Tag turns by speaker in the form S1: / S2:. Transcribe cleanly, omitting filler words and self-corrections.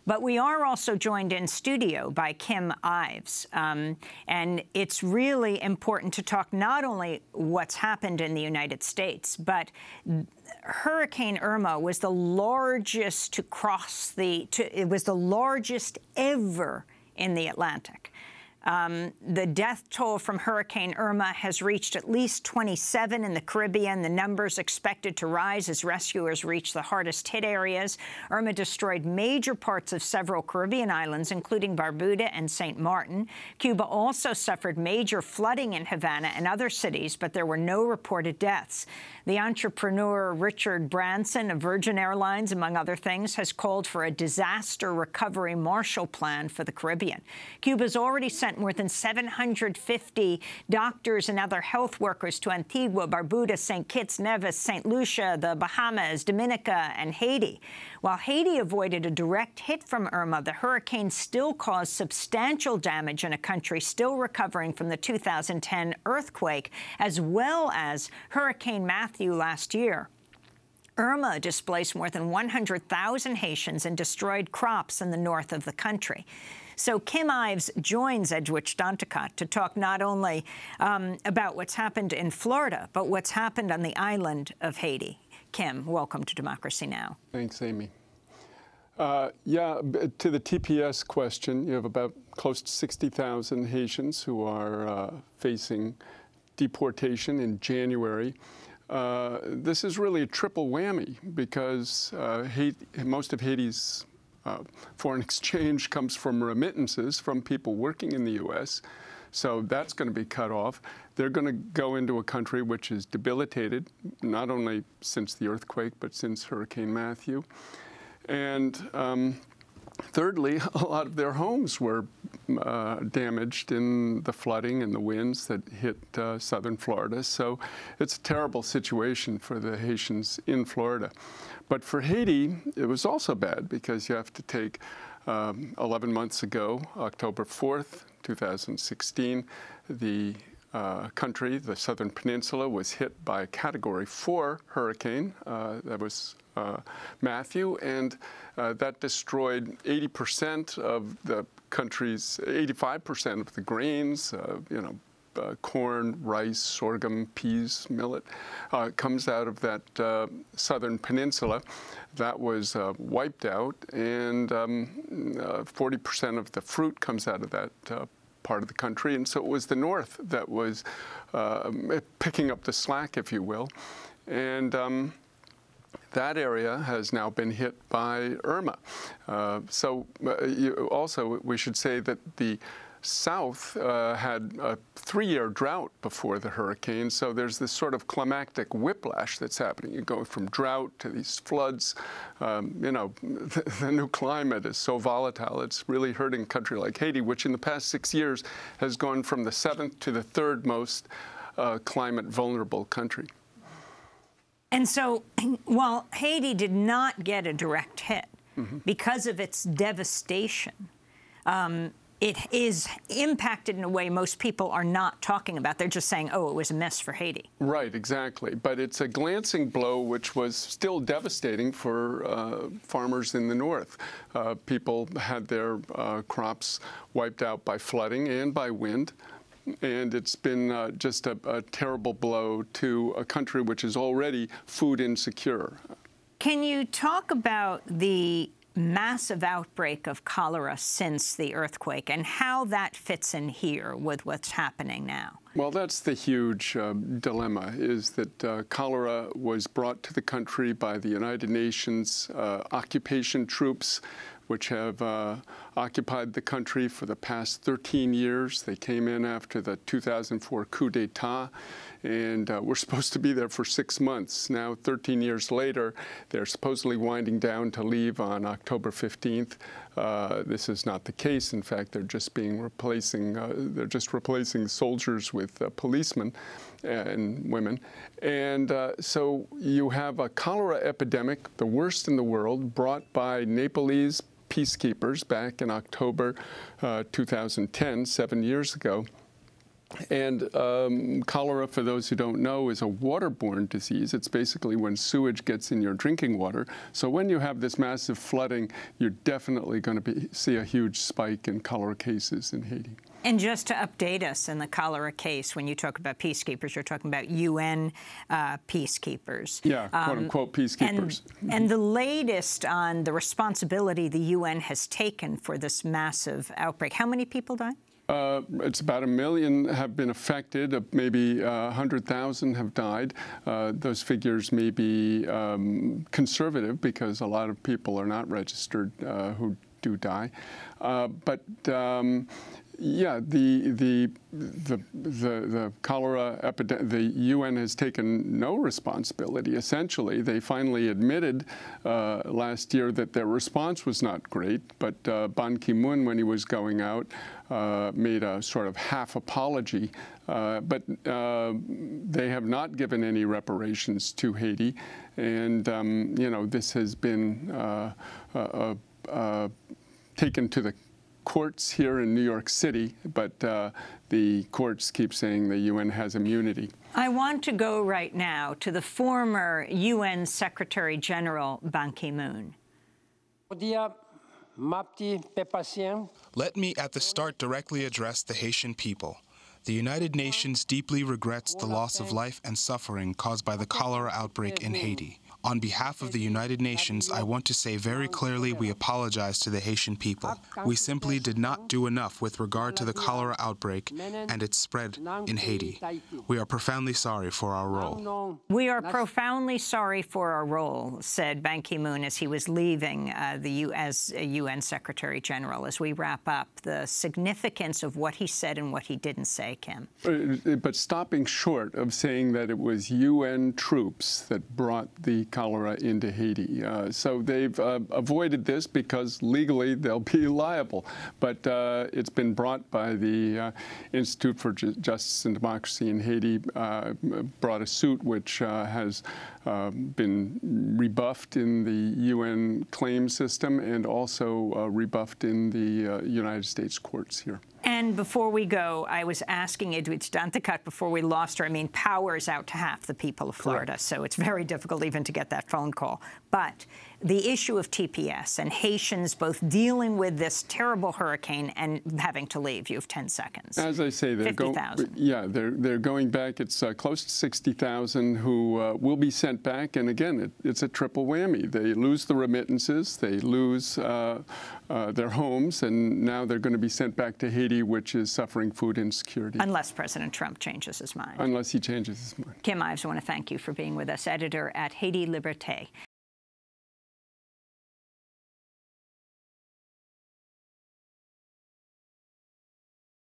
S1: But we are also joined in studio by Kim Ives. And it's really important to talk not only what's happened in the United States, but Hurricane Irma was the largest to cross it was the largest ever in the Atlantic. The death toll from Hurricane Irma has reached at least 27 in the Caribbean. The numbers expected to rise as rescuers reach the hardest-hit areas. Irma destroyed major parts of several Caribbean islands, including Barbuda and St. Martin. Cuba also suffered major flooding in Havana and other cities, but there were no reported deaths. The entrepreneur Richard Branson of Virgin Airlines, among other things, has called for a disaster recovery Marshall Plan for the Caribbean. Cuba's already sent more than 750 doctors and other health workers to Antigua, Barbuda, St. Kitts, Nevis, St. Lucia, the Bahamas, Dominica, and Haiti. While Haiti avoided a direct hit from Irma, the hurricane still caused substantial damage in a country still recovering from the 2010 earthquake, as well as Hurricane Matthew last year. Irma displaced more than 100,000 Haitians and destroyed crops in the north of the country. So Kim Ives joins Edwidge Danticat to talk not only about what's happened in Florida, but what's happened on the island of Haiti. Kim, welcome to Democracy Now!
S2: Thanks, Amy. Yeah, to the TPS question, you have about close to 60,000 Haitians who are facing deportation in January. This is really a triple whammy because most of Haiti's foreign exchange comes from remittances from people working in the U.S., so that's going to be cut off. They're going to go into a country which is debilitated, not only since the earthquake, but since Hurricane Matthew. And thirdly, a lot of their homes were damaged in the flooding and the winds that hit southern Florida. So it's a terrible situation for the Haitians in Florida. But for Haiti, it was also bad because you have to take 11 months ago, October 4th, 2016, the country, the southern peninsula, was hit by a Category 4 hurricane. That was Matthew, and that destroyed 80% of the country's, 85% of the grains, corn, rice, sorghum, peas, millet, comes out of that southern peninsula. That was wiped out, and 40% of the fruit comes out of that part of the country. And so it was the north that was picking up the slack, if you will. And that area has now been hit by Irma. Also, we should say that the South had a 3-year drought before the hurricane, so there's this sort of climactic whiplash that's happening. You go from drought to these floods. The new climate is so volatile, it's really hurting a country like Haiti, which in the past 6 years has gone from the 7th to the 3rd most climate vulnerable country.
S1: And so, while Haiti did not get a direct hit because of its devastation, it is impacted in a way most people are not talking about. They're just saying, oh, it was a mess for Haiti. Right,
S2: exactly. But it's a glancing blow, which was still devastating for farmers in the north. People had their crops wiped out by flooding and by wind. And it's been just a terrible blow to a country which is already food insecure.
S1: Can you talk about the massive outbreak of cholera since the earthquake and how that fits in here with what's happening now?
S2: Well, that's the huge dilemma, is that cholera was brought to the country by the United Nations occupation troops, which have occupied the country for the past 13 years. They came in after the 2004 coup d'etat, and we're supposed to be there for 6 months. Now, 13 years later, they're supposedly winding down to leave on October 15th. This is not the case. In fact, they're just replacing soldiers with policemen and women. And so you have a cholera epidemic, the worst in the world, brought by Nepalese peacekeepers back in October 2010, 7 years ago. And cholera, for those who don't know, is a waterborne disease. It's basically when sewage gets in your drinking water. So when you have this massive flooding, you're definitely going to see a huge spike in cholera cases in Haiti.
S1: And just to update us in the cholera case, when you talk about peacekeepers, you're talking about UN peacekeepers.
S2: Yeah, quote-unquote peacekeepers.
S1: And the latest on the responsibility the UN has taken for this massive outbreak. How many people died?
S2: It's about 1 million have been affected. Maybe 100,000 have died. Those figures may be conservative because a lot of people are not registered who do die. Yeah, the cholera epidemic, the UN has taken no responsibility, essentially. They finally admitted last year that their response was not great, but Ban Ki-moon, when he was going out, made a sort of half apology. But they have not given any reparations to Haiti. And, you know, this has been taken to the courts here in New York City, but the courts keep saying the UN has immunity.
S1: I want to go right now to the former UN Secretary General Ban Ki-moon.
S3: Let me at the start directly address the Haitian people. The United Nations deeply regrets the loss of life and suffering caused by the cholera outbreak in Haiti. On behalf of the United Nations, I want to say very clearly we apologize to the Haitian people. We simply did not do enough with regard to the cholera outbreak and its spread in Haiti. We are profoundly sorry for our role.
S1: We are profoundly sorry for our role, said Ban Ki-moon as he was leaving as UN Secretary General. As we wrap up, the significance of what he said and what he didn't say, Kim.
S2: But stopping short of saying that it was UN troops that brought the cholera into Haiti. So they've avoided this because legally they'll be liable. But it's been brought by the Institute for Justice and Democracy in Haiti, brought a suit which has been rebuffed in the UN claim system and also rebuffed in the United States courts here.
S1: And before we go, I was asking Edwid's Danticat before we lost her. I mean, power's out to half the people of Florida, correct. So it's very difficult even to get that phone call. But the issue of TPS and Haitians both dealing with this terrible hurricane and having to leave. You have 10 seconds.
S2: As I say, they're they're going back. It's close to 60,000 who will be sent back. And again, it's a triple whammy. They lose the remittances, they lose their homes, and now they're going to be sent back to Haiti, which is suffering food insecurity.
S1: Unless President Trump changes his mind.
S2: Unless he changes his mind.
S1: Kim Ives, I want to thank you for being with us, editor at Haïti Liberté.